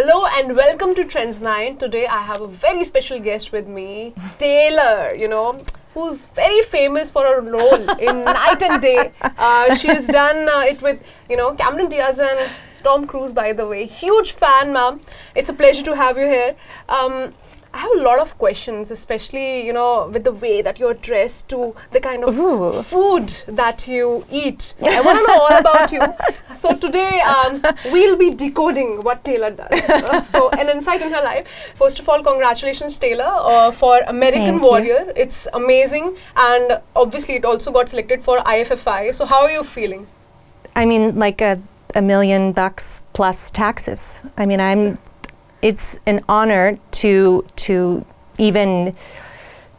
Hello and welcome to Trends9. Today I have a very special guest with me, Taylor, who's very famous for her role in Night and Day. She has done it with, Cameron Diaz and Tom Cruise, by the way. Huge fan, ma'am. It's a pleasure to have you here. I have a lot of questions, especially, with the way that you're dressed to the kind of food that you eat. I want to know all about you. So today, we'll be decoding what Taylor does. So an insight in her life. First of all, congratulations, Taylor, for American Warrior. It's amazing. And obviously, it also got selected for IFFI. So how are you feeling? I mean, like $1 million plus taxes. I mean, it's an honor to even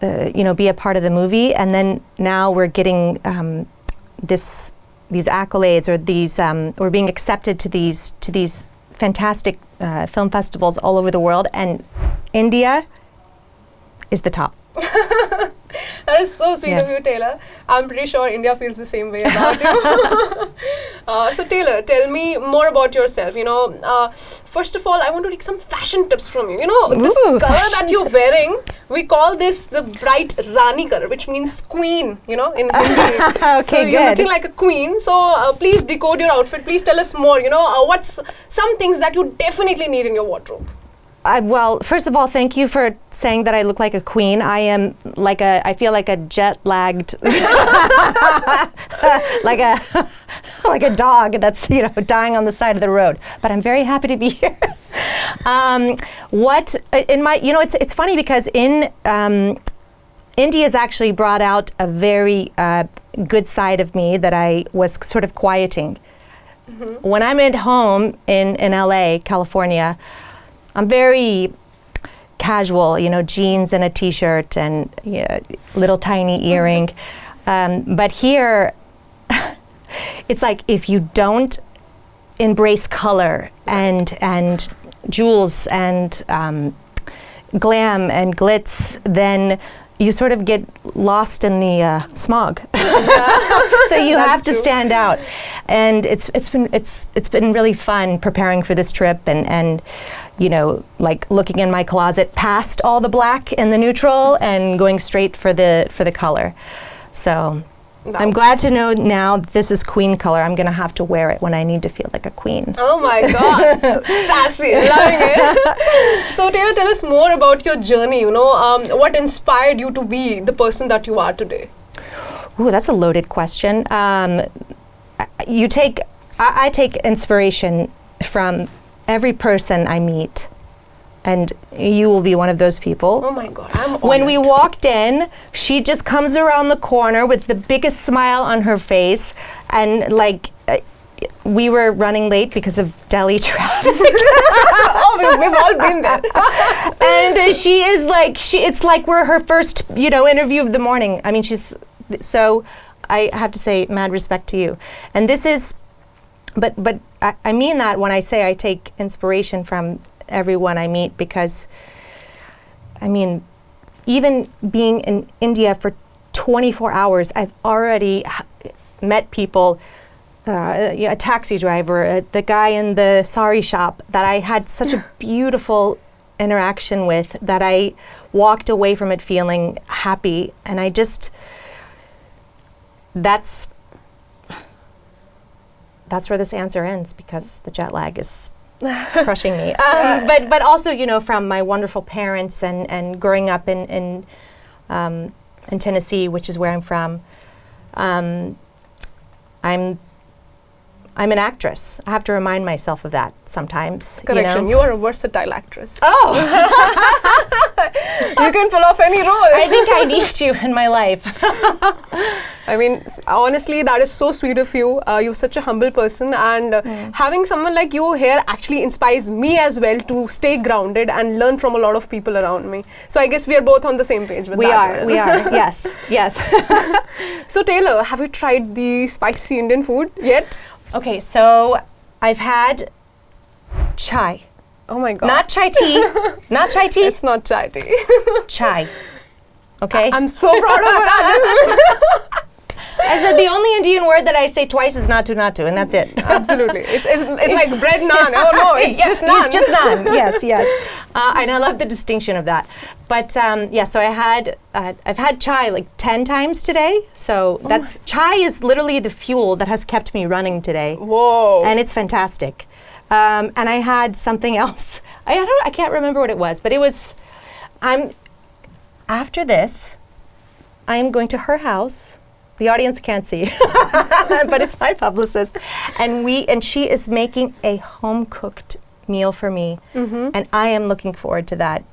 be a part of the movie, and then now we're getting these accolades, or these we're being accepted to these fantastic film festivals all over the world, and India is the top. That is so sweet of you, Taylor. I'm pretty sure India feels the same way about you. So Taylor, tell me more about yourself. First of all, I want to take some fashion tips from you. This color that you're wearing, we call this the bright Rani color, which means queen, in Hindi. Okay, so you're looking like a queen. So please decode your outfit. Please tell us more. What's some things that you definitely need in your wardrobe? Well, first of all, thank you for saying that I look like a queen. I feel like a jet-lagged, like a dog that's, dying on the side of the road. But I'm very happy to be here. It's funny because India's actually brought out a very good side of me that I was sort of quieting. Mm-hmm. When I'm at home in LA, California, I'm very casual, jeans and a t-shirt and little tiny earring. But here, it's like if you don't embrace color and jewels and glam and glitz, then you sort of get lost in the smog. So you have to stand out. And it's been really fun preparing for this trip and like looking in my closet past all the black and the neutral and going straight for the color. So I'm glad to know now this is queen color. I'm gonna have to wear it when I need to feel like a queen. Oh my God, sassy, loving it. So Taylor, tell us more about your journey. What inspired you to be the person that you are today? Ooh, that's a loaded question. I take inspiration from every person I meet, and you will be one of those people. Oh my God, I'm honored. When we walked in, she just comes around the corner with the biggest smile on her face, and we were running late because of Delhi traffic. Oh, we've all been there. And she is it's like we're her first, interview of the morning. I mean, so I have to say, mad respect to you. And this is, but I mean that when I say I take inspiration from everyone I meet, because, I mean, even being in India for 24 hours, I've already met people, a taxi driver, the guy in the sari shop that I had such a beautiful interaction with, that I walked away from it feeling happy. And I just, that's where this answer ends, because the jet lag is crushing me. But also, from my wonderful parents and growing up in Tennessee, which is where I'm from, I'm an actress. I have to remind myself of that sometimes. Correction, you are a versatile actress. Oh! You can pull off any role. I think I need you in my life. I mean, honestly, that is so sweet of you. You're such a humble person, and having someone like you here actually inspires me as well to stay grounded and learn from a lot of people around me. So I guess we are both on the same page with that. We are, yes. So Taylor, have you tried the spicy Indian food yet? Okay, so I've had chai. Oh my God. Not chai tea. Not chai tea. It's not chai tea. Chai. Okay? I'm so proud of her. I said the only Indian word that I say twice is natu, and that's it. Absolutely. It's like bread naan. Oh no, it's just naan. It's just naan. Yes. And I love the distinction of that. But so I've had chai like 10 times today. So chai is literally the fuel that has kept me running today. Whoa. And it's fantastic. And I had something else. I can't remember what it was, but it was. After this, I am going to her house. The audience can't see, but it's my publicist, and she is making a home cooked meal for me, and I am looking forward to that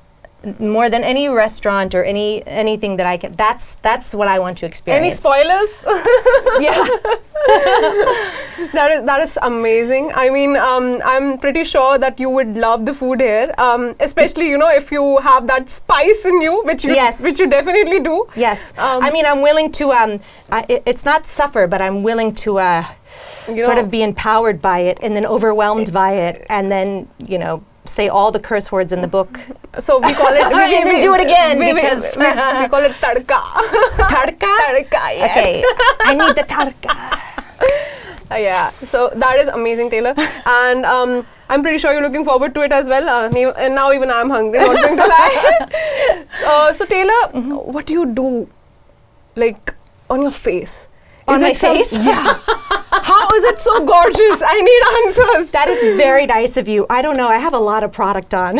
more than any restaurant or anything that I can. That's what I want to experience. Any spoilers? Yeah. That is amazing. I mean, I'm pretty sure that you would love the food here, especially if you have that spice in you, which you definitely do. Yes. I mean, I'm willing to. It's not suffer, but I'm willing to sort of be empowered by it, and then overwhelmed by it, and then say all the curse words in the book. So we call it. we do it again because we call it tadka. Tadka. Tadka. Yes. Okay. I need the tadka. Yeah, so that is amazing, Taylor, and I'm pretty sure you're looking forward to it as well. And now even I'm hungry, not going to lie. So Taylor, what do you do, like on your face? On my face? Yeah. How is it so gorgeous? I need answers. That is very nice of you. I don't know. I have a lot of product on.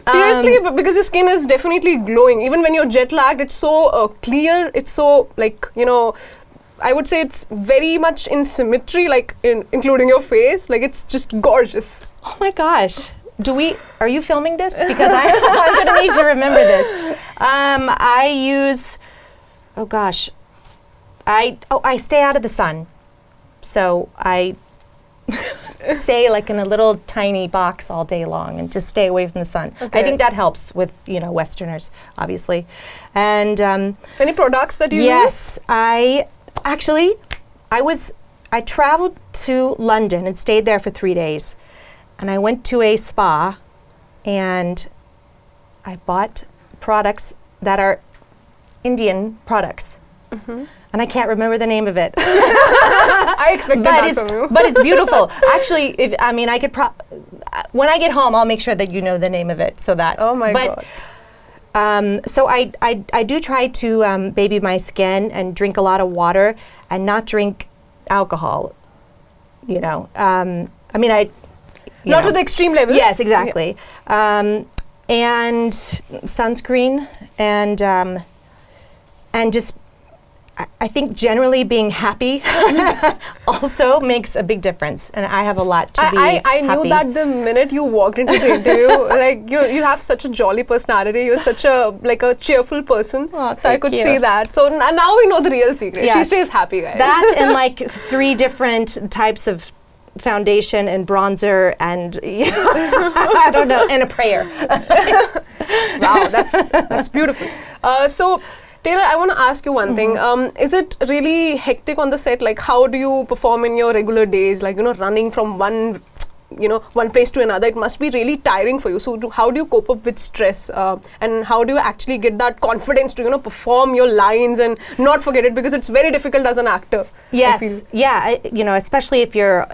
Seriously, because your skin is definitely glowing. Even when you're jet lagged, it's so clear. It's so I would say it's very much in symmetry, including your face. Like it's just gorgeous. Oh my gosh. Are you filming this? Because I'm going to need to remember this. I use, I stay out of the sun. So I stay like in a little tiny box all day long and just stay away from the sun. Okay. I think that helps with, Westerners, obviously. And any products that you use? Yes, I traveled to London and stayed there for 3 days. And I went to a spa and I bought products that are Indian products. And I can't remember the name of it. I expected that from you. But it's beautiful. Actually, I could when I get home, I'll make sure that you know the name of it so that. Oh my God. So I do try to baby my skin and drink a lot of water and not drink alcohol. Not to the extreme levels. Yes, exactly. Yeah. And sunscreen and just. I think generally being happy also makes a big difference, and I have a lot to be happy. I knew that the minute you walked into the interview. You have such a jolly personality. You're such a cheerful person. Oh, so I could see that. So now we know the real secret. Yes. She stays happy, guys. That and 3 different types of foundation and bronzer and I don't know, and a prayer. Wow, that's beautiful. So. Taylor, I want to ask you one thing. Is it really hectic on the set? Like, how do you perform in your regular days? Running from one place to another. It must be really tiring for you. So, how do you cope up with stress? And how do you actually get that confidence to, perform your lines and not forget it? Because it's very difficult as an actor. Yes. Yeah. Especially if you're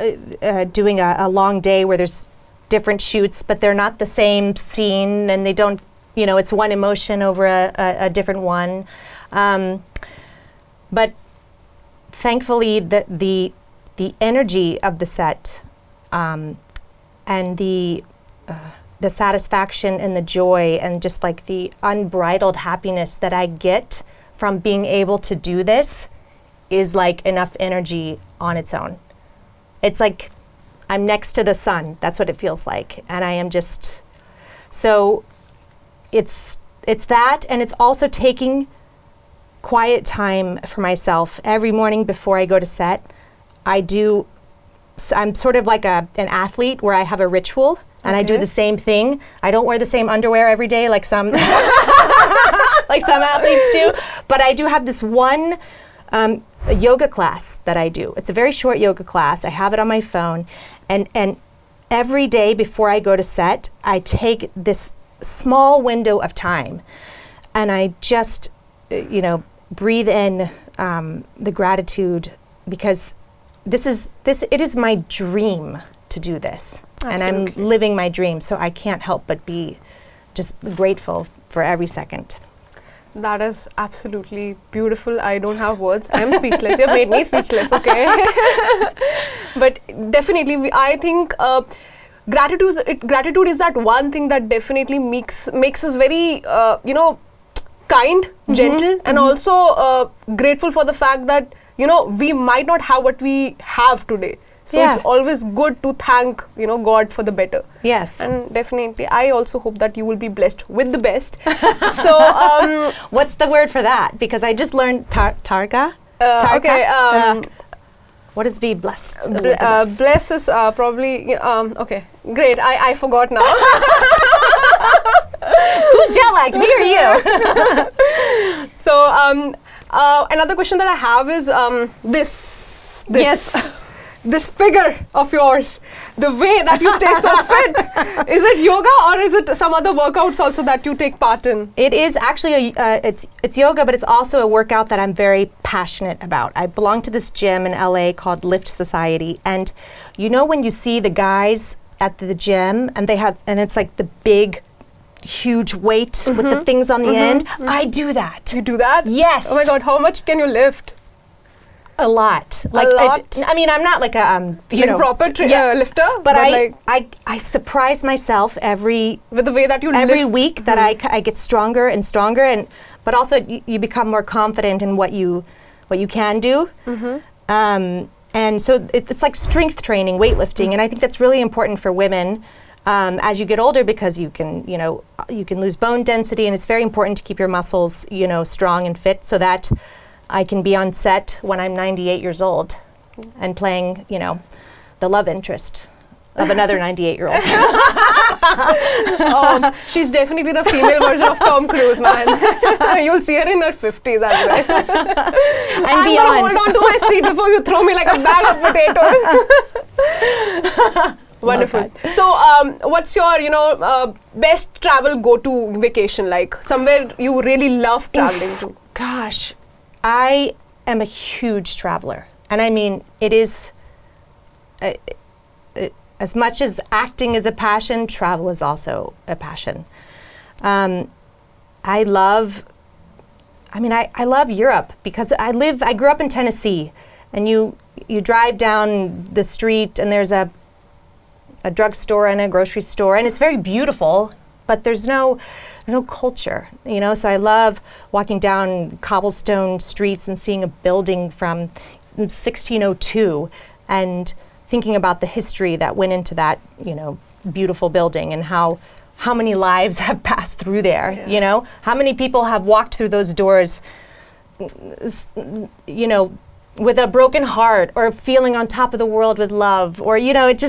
doing a long day where there's different shoots, but they're not the same scene and they don't. It's one emotion over a different one. But thankfully, the energy of the set and the satisfaction and the joy and just the unbridled happiness that I get from being able to do this is enough energy on its own. It's like I'm next to the sun. That's what it feels like. And I am just so... It's that, and it's also taking quiet time for myself every morning before I go to set. I'm sort of like an athlete where I have a ritual, and I do the same thing. I don't wear the same underwear every day like some athletes do, but I do have this one yoga class that I do. It's a very short yoga class. I have it on my phone, and every day before I go to set, I take this small window of time and I just breathe in the gratitude, because it is my dream to do this. Absolutely. And I'm living my dream, so I can't help but be just grateful for every second. That is absolutely beautiful. I don't have words. I am speechless. You have made me speechless, okay? But definitely, I think gratitude is that one thing that definitely makes us very, kind, gentle, and also grateful for the fact that, we might not have what we have today. So it's always good to thank, God for the better. Yes. And definitely, I also hope that you will be blessed with the best. So, what's the word for that? Because I just learned targa. Okay. What is be blessed? Bless is probably, okay, great. I forgot now. Who's jet lagged, me or you? So, another question that I have is this. Yes. This figure of yours, the way that you stay so fit, is it yoga or is it some other workouts also that you take part in? It is actually it's yoga, but it's also a workout that I'm very passionate about. I belong to this gym in LA called Lift Society, and when you see the guys at the gym and it's like the big, huge weight with the things on the end. I do that. You do that? Yes. Oh my God! How much can you lift? A lot. A lot? I mean, I'm not like a proper lifter, but I surprise myself with the way that you every lift. week that I get stronger and stronger, but also you become more confident in what you can do. And so it's like strength training, weightlifting, and I think that's really important for women as you get older, because you can lose bone density, and it's very important to keep your muscles strong and fit, so that I can be on set when I'm 98 years old and playing, the love interest of another 98-year-old. She's definitely the female version of Tom Cruise, man. You'll see her in her 50s as well. I'm going to hold on to my seat before you throw me like a bag of potatoes. Wonderful. So, what's your, best travel go-to vacation, like somewhere you really love traveling to? Gosh. I am a huge traveler, and I mean, it is as much as acting is a passion, travel is also a passion. I love Europe, because I grew up in Tennessee, and you drive down the street and there's a drugstore and a grocery store, and it's very beautiful, but there's no culture, so I love walking down cobblestone streets and seeing a building from 1602 and thinking about the history that went into that, beautiful building, and how many lives have passed through there, how many people have walked through those doors, with a broken heart, or feeling on top of the world with love, or, it's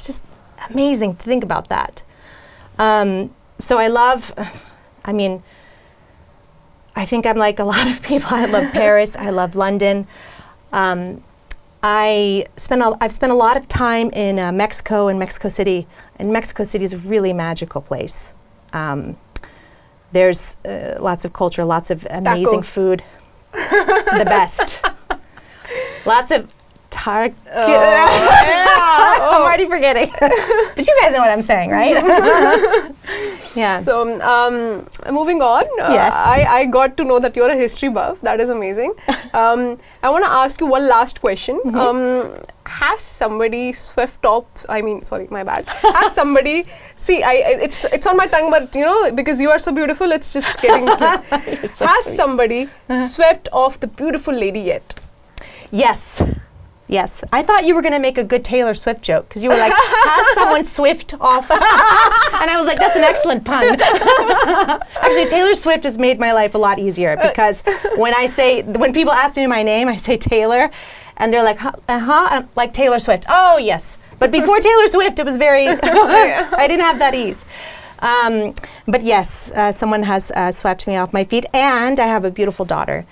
just amazing to think about that. So I think I'm like a lot of people. I love Paris. I love London. I've spent a lot of time in Mexico and Mexico City. And Mexico City is a really magical place. There's lots of culture, lots of amazing food. The best. Lots of I'm already forgetting. But you guys know what I'm saying, right? Yeah. So, moving on. Yes. I got to know that you're a history buff. That is amazing. I want to ask you one last question. Has somebody swept off? Sorry, my bad. Has somebody? See, it's on my tongue, but because you are so beautiful, it's just getting. Has somebody swept off the beautiful lady yet? Yes. Yes. I thought you were going to make a good Taylor Swift joke, because you were like, has someone Swift off? And I was like, that's an excellent pun. Actually, Taylor Swift has made my life a lot easier, because when people ask me my name, I say Taylor, and they're like, I'm like Taylor Swift. Oh, yes. But before Taylor Swift, it was very, I didn't have that ease. But yes, someone has swept me off my feet, and I have a beautiful daughter.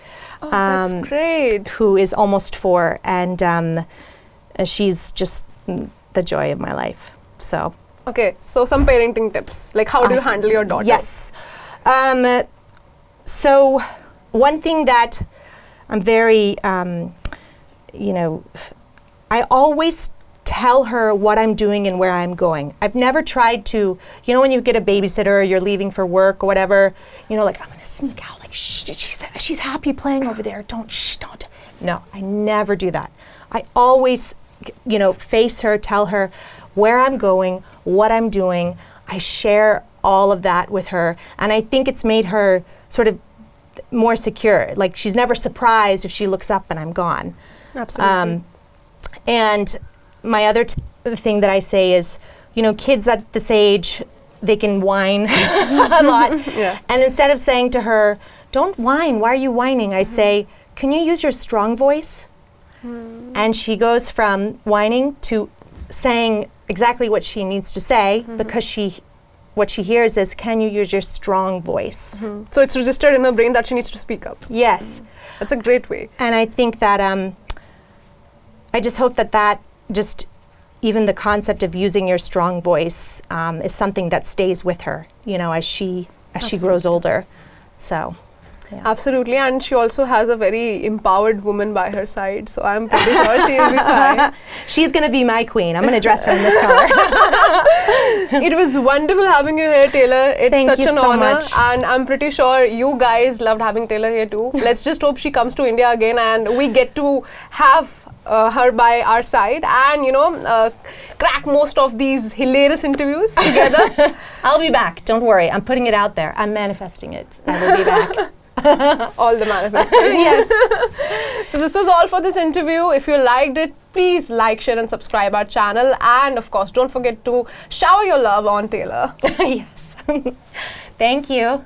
Oh, that's great. Who is almost 4, and she's just the joy of my life. So. Okay, so some parenting tips. Like, how do you handle your daughter? Yes. So one thing that I'm very, you know, I always tell her what I'm doing and where I'm going. I've never tried to, you know, when you get a babysitter or you're leaving for work or whatever, you know, like, I'm going to sneak out, like, shh, she's happy playing over there. Don't. No, I never do that. I always, you know, face her, tell her where I'm going, what I'm doing. I share all of that with her. And I think it's made her sort of more secure. Like, she's never surprised if she looks up and I'm gone. Absolutely. And my other thing that I say is, you know, kids at this age, they can whine a lot. Yeah. And instead of saying to her, don't whine, why are you whining? I say, can you use your strong voice? And she goes from whining to saying exactly what she needs to say because what she hears is, can you use your strong voice? So it's registered in her brain that she needs to speak up. Yes. That's a great way. And I think that, I just hope that just, even the concept of using your strong voice is something that stays with her, you know, as she grows older. So. Yeah. Absolutely, and she also has a very empowered woman by her side, so I'm pretty sure she will be fine. She's going to be my queen. I'm going to dress her in this color. It was wonderful having you here, Taylor. It's Thank such you an so honor, much. and I'm pretty sure you guys loved having Taylor here too. Let's just hope she comes to India again and we get to have her by our side and, you know, crack most of these hilarious interviews together. I'll be back. Don't worry. I'm putting it out there. I'm manifesting it. I will be back. All the manifestation. Yes. So this was all for this interview. If you liked it, please like, share and subscribe our channel. And of course, don't forget to shower your love on Taylor. Yes. Thank you.